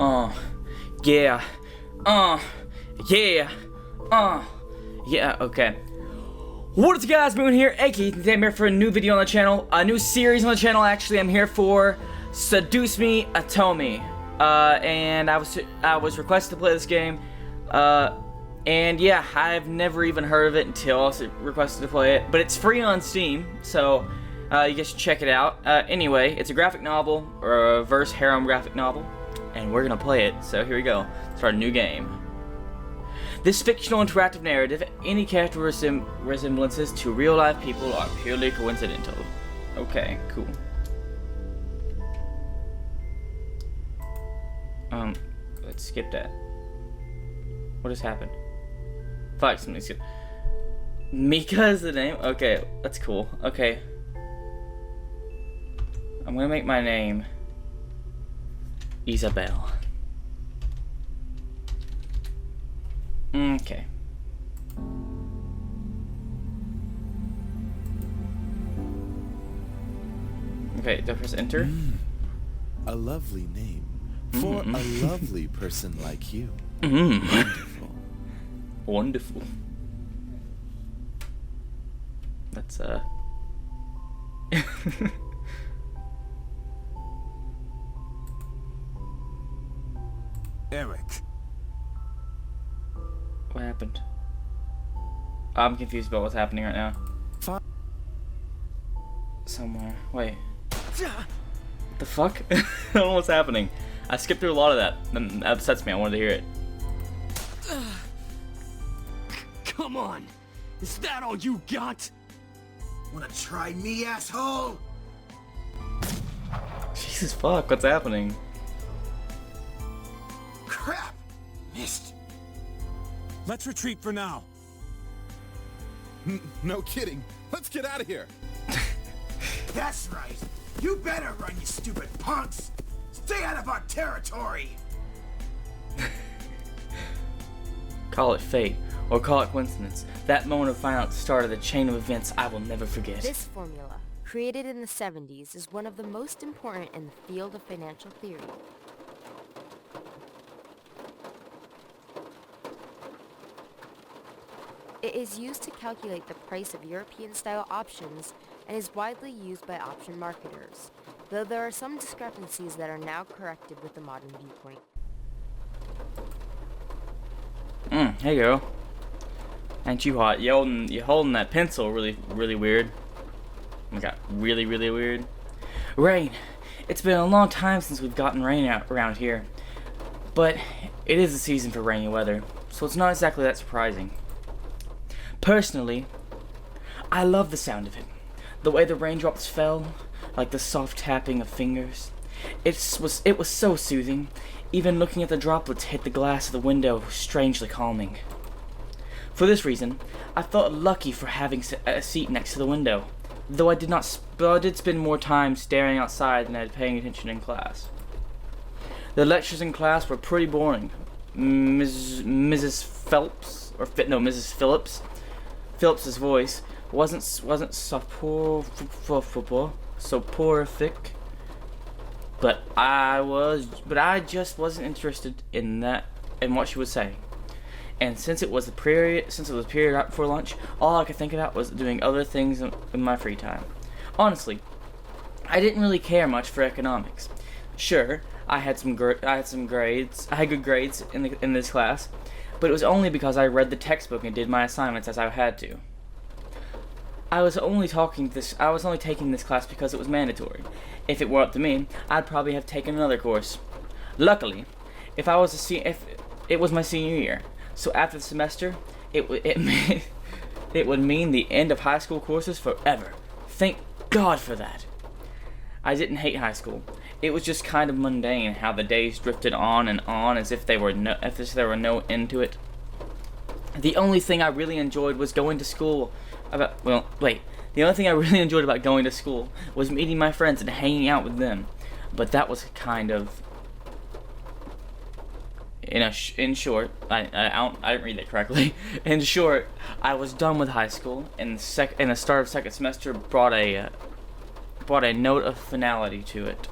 Uh, yeah. Uh, yeah. Yeah, okay. What is up, guys? Moon here, aka today I'm here for a new video on the channel, a new series on the channel. Actually, I'm here for Seduce Me Otome. And I was requested to play this game. And yeah, I've never even heard of it until I was requested to play it. But it's free on Steam, so you guys should check it out. Anyway, it's a graphic novel, or a reverse harem graphic novel, and we're gonna play it. So here we go. Start a new game. This fictional interactive narrative, any character resemblances to real-life people are purely coincidental. Okay, cool. Let's skip that. What has happened? Fuck, something's good. Mika is the name? Okay, that's cool. Okay. I'm gonna make my name Isabel. Okay. Okay, do I press enter? A lovely name for a lovely person like you. Wonderful. Wonderful. That's Eric. What happened? I'm confused about what's happening right now. Somewhere. Wait. The fuck? I don't know what's happening. I skipped through a lot of that. That upsets me. I wanted to hear it. Come on! Is that all you got? Wanna try me, asshole? Jesus fuck, what's happening? Crap! Missed. Let's retreat for now. No kidding. Let's get out of here. That's right. You better run, you stupid punks. Stay out of our territory. Call it fate, or call it coincidence. That moment of final started a chain of events I will never forget. This formula, created in the 70s, is one of the most important in the field of financial theory. It is used to calculate the price of European-style options and is widely used by option marketers, though there are some discrepancies that are now corrected with the modern viewpoint. Hey girl. Ain't you hot? You holding that pencil really weird. It got really weird. Rain. It's been a long time since we've gotten rain out around here. But it is the season for rainy weather, so it's not exactly that surprising. Personally, I love the sound of it. The way the raindrops fell, like the soft tapping of fingers. It was so soothing. Even looking at the droplets hit the glass of the window was strangely calming. For this reason, I felt lucky for having a seat next to the window, though I did spend more time staring outside than I did paying attention in class. The lectures in class were pretty boring. Mrs. Phillips's voice wasn't soporific, but I just wasn't interested in what she was saying. And since it was period right before lunch, all I could think about was doing other things in my free time. Honestly, I didn't really care much for economics. Sure, I had good grades in this class, but it was only because I read the textbook and did my assignments as I had to. I was only taking this class because it was mandatory. If it were up to me, I'd probably have taken another course. Luckily, if it was my senior year, so after the semester, it would mean the end of high school courses forever. Thank God for that. I didn't hate high school. It was just kind of mundane how the days drifted on and on as if there were no end to it. The only thing I really enjoyed was going to school. The only thing I really enjoyed about going to school was meeting my friends and hanging out with them. But that was kind of, in short, I didn't read that correctly. In short, I was done with high school, and the start of second semester brought a note of finality to it.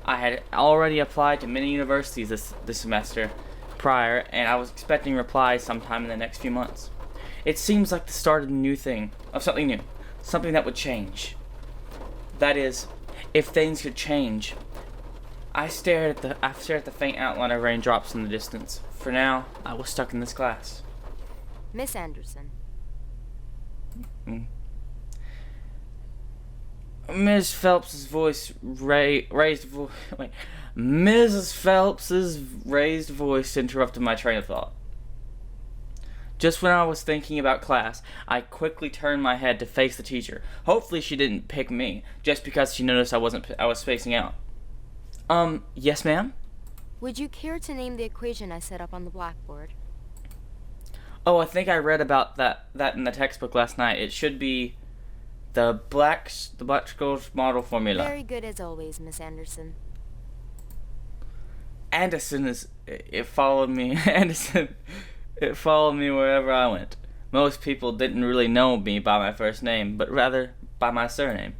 I had already applied to many universities this semester prior, and I was expecting replies sometime in the next few months. It seems like the start of something new, something that would change. That is, if things could change. I stared at the faint outline of raindrops in the distance. For now, I was stuck in this class. Miss Anderson. Ms. Phelps's voice Mrs. Phelps's raised voice interrupted my train of thought. Just when I was thinking about class, I quickly turned my head to face the teacher. Hopefully she didn't pick me, just because she noticed I was spacing out. Yes, ma'am? Would you care to name the equation I set up on the blackboard? Oh, I think I read about that in the textbook last night. It should be the Black-Scholes model formula. Very good as always, Miss Anderson. It followed me. It followed me wherever I went. Most people didn't really know me by my first name, but rather by my surname.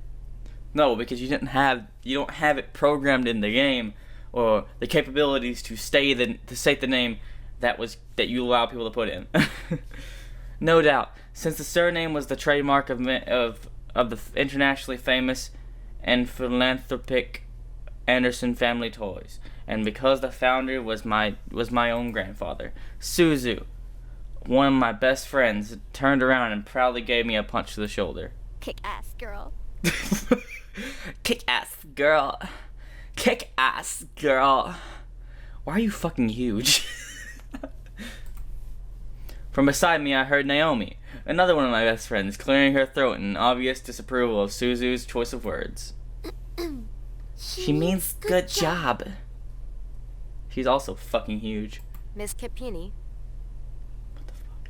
No, because you don't have it programmed in the game, or the capabilities to state the name that you allow people to put in. No doubt, since the surname was the trademark of the internationally famous and philanthropic Anderson Family Toys, and because the founder was my own grandfather, Suzu, one of my best friends, turned around and proudly gave me a punch to the shoulder. Kick ass, girl. Kick ass, girl. Kick ass, girl. Why are you fucking huge? From beside me, I heard Naomi, another one of my best friends, clearing her throat in obvious disapproval of Suzu's choice of words. She means good job. She's also fucking huge. Miss Capini. What the fuck?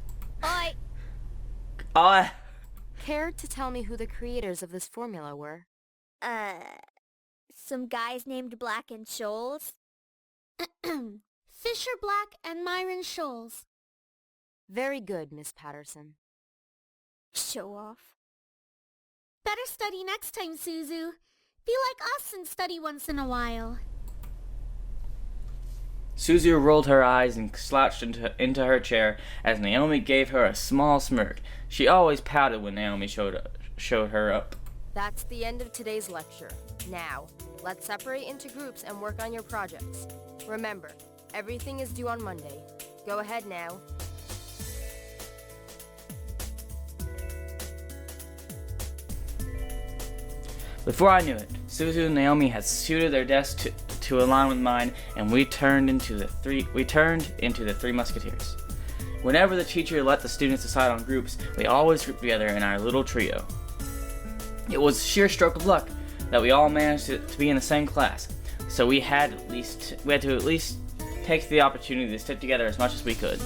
Oi! Care to tell me who the creators of this formula were? Some guys named Black and Scholes? Fisher Black and Myron Scholes. Very good, Miss Patterson. Show off. Better study next time, Suzu. Be like us and study once in a while. Suzu rolled her eyes and slouched into her chair as Naomi gave her a small smirk. She always pouted when Naomi showed her up. That's the end of today's lecture. Now, let's separate into groups and work on your projects. Remember, everything is due on Monday. Go ahead now. Before I knew it, Suzu and Naomi had suited their desks to align with mine, and we turned into the three musketeers. Whenever the teacher let the students decide on groups, we always grouped together in our little trio. It was a sheer stroke of luck that we all managed to be in the same class, so we had to at least take the opportunity to stick together as much as we could.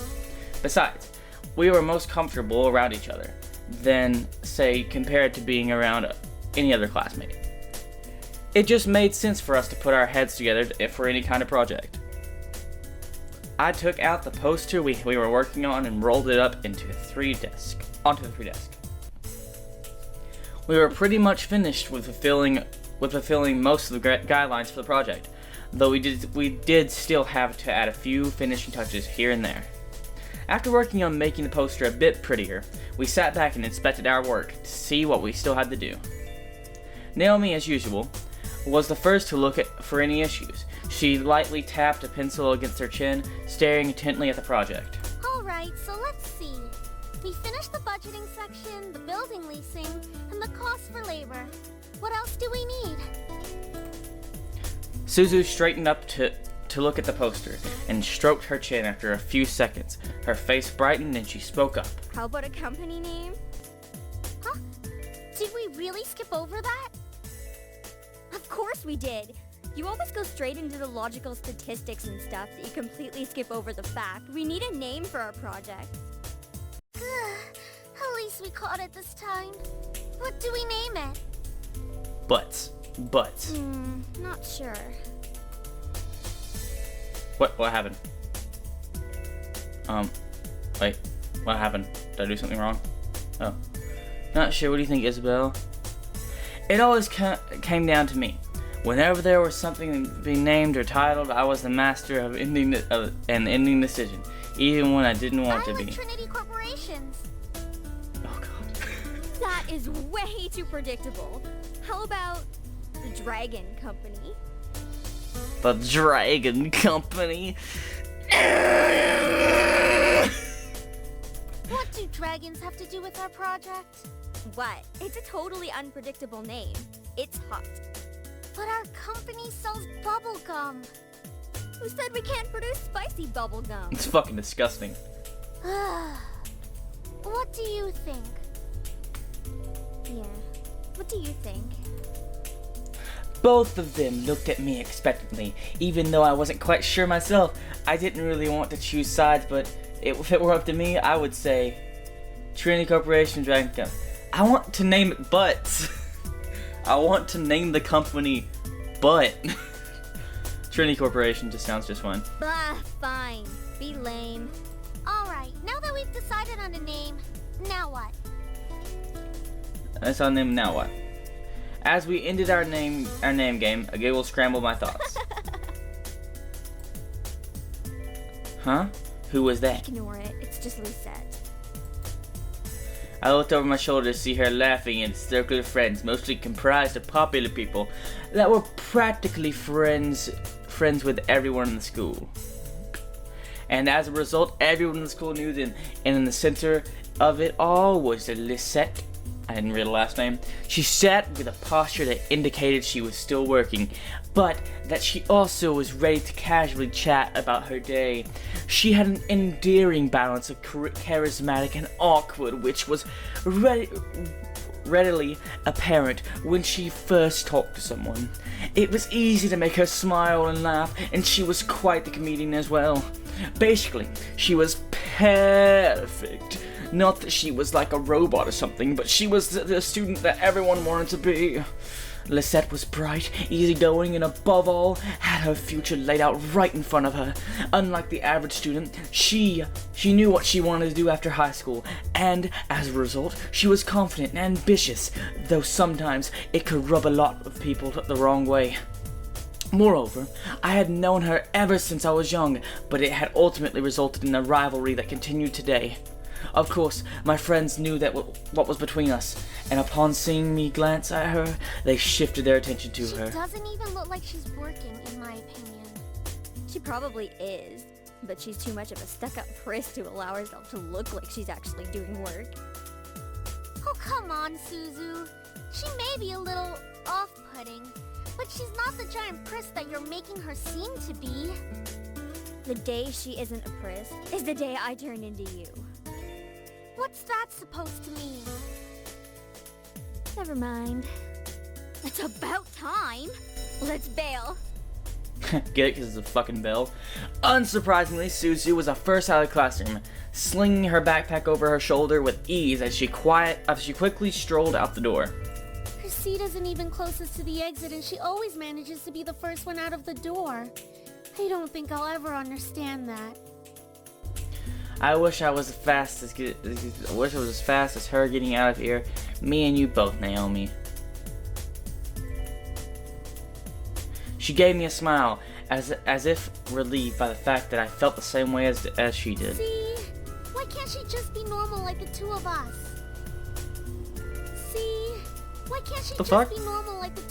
Besides, we were most comfortable around each other than, say, compared to being around any other classmate. It just made sense for us to put our heads together for any kind of project. I took out the poster we were working on and rolled it up onto the three desk. We were pretty much finished with fulfilling most of the guidelines for the project, though we did still have to add a few finishing touches here and there. After working on making the poster a bit prettier, we sat back and inspected our work to see what we still had to do. Naomi, as usual, was the first to look for any issues. She lightly tapped a pencil against her chin, staring intently at the project. Alright, so let's see. We finished the budgeting section, the building leasing, and the cost for labor. What else do we need? Suzu straightened up to look at the poster and stroked her chin after a few seconds. Her face brightened and she spoke up. How about a company name? Huh? Did we really skip over that? Of course we did. You always go straight into the logical statistics and stuff that you completely skip over the fact. We need a name for our project. At least we caught it this time. What do we name it? Butts. Not sure. What happened? Wait, what happened? Did I do something wrong? Oh. Not sure. What do you think, Isabel? It always came down to me. Whenever there was something being named or titled, I was the master of ending decision, even when I didn't want to be. Trinity Corporations. Oh god. That is way too predictable. How about the Dragon Company? The Dragon Company. What do dragons have to do with our project? What? It's a totally unpredictable name. It's hot. But our company sells bubble gum. Who said we can't produce spicy bubblegum? It's fucking disgusting. What do you think? Yeah. What do you think? Both of them looked at me expectantly, even though I wasn't quite sure myself. I didn't really want to choose sides, but if it were up to me, I would say Trinity Corporation Dragon Company. I want to name it Butt. I want to name the company Butt. Trinity Corporation just sounds just fine. Bah, fine. Be lame. Alright, now that we've decided on a name, now what? That's our name. Now what? As we ended our name game, a giggle scrambled my thoughts. Huh? Who was that? Ignore it. It's just Lucette. I looked over my shoulder to see her laughing in a circle of friends, mostly comprised of popular people that were practically friends with everyone in the school. And as a result, everyone in the school knew them, and in the center of it all was Lisette. I didn't read the last name. She sat with a posture that indicated she was still working, but that she also was ready to casually chat about her day. She had an endearing balance of charismatic and awkward, which was readily apparent when she first talked to someone. It was easy to make her smile and laugh, and she was quite the comedian as well. Basically, she was perfect. Not that she was like a robot or something, but she was the student that everyone wanted to be. Lisette was bright, easygoing, and above all, had her future laid out right in front of her. Unlike the average student, she knew what she wanted to do after high school, and as a result, she was confident and ambitious, though sometimes it could rub a lot of people the wrong way. Moreover, I had known her ever since I was young, but it had ultimately resulted in a rivalry that continued today. Of course, my friends knew that what was between us, and upon seeing me glance at her, they shifted their attention to her. She doesn't even look like she's working, in my opinion. She probably is, but she's too much of a stuck-up priss to allow herself to look like she's actually doing work. Oh, come on, Suzu. She may be a little off-putting, but she's not the giant priss that you're making her seem to be. The day she isn't a priss is the day I turn into you. What's that supposed to mean? Never mind. It's about time. Let's bail. Get it? Because it's a fucking bell. Unsurprisingly, Suzu was the first out of the classroom, slinging her backpack over her shoulder with ease as she quickly strolled out the door. Her seat isn't even closest to the exit, and she always manages to be the first one out of the door. I don't think I'll ever understand that. I wish I was as fast as her getting out of here. Me and you both, Naomi. She gave me a smile, as if relieved by the fact that I felt the same way as she did. See? Why can't she just be normal like the two of us? See? Why can't she just be normal like the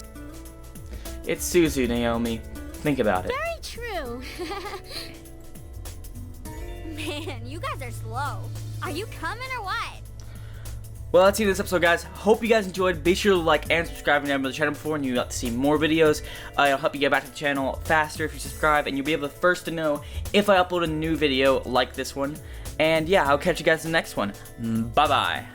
It's Suzu, Naomi. Think about it. Very true. Man, you guys are slow. Are you coming or what? Well, that's it for this episode, guys. Hope you guys enjoyed. Be sure to like and subscribe if you haven't been to the channel before and you'd like to see more videos. It'll help you get back to the channel faster if you subscribe, and you'll be able to first to know if I upload a new video like this one. And yeah, I'll catch you guys in the next one. Bye-bye.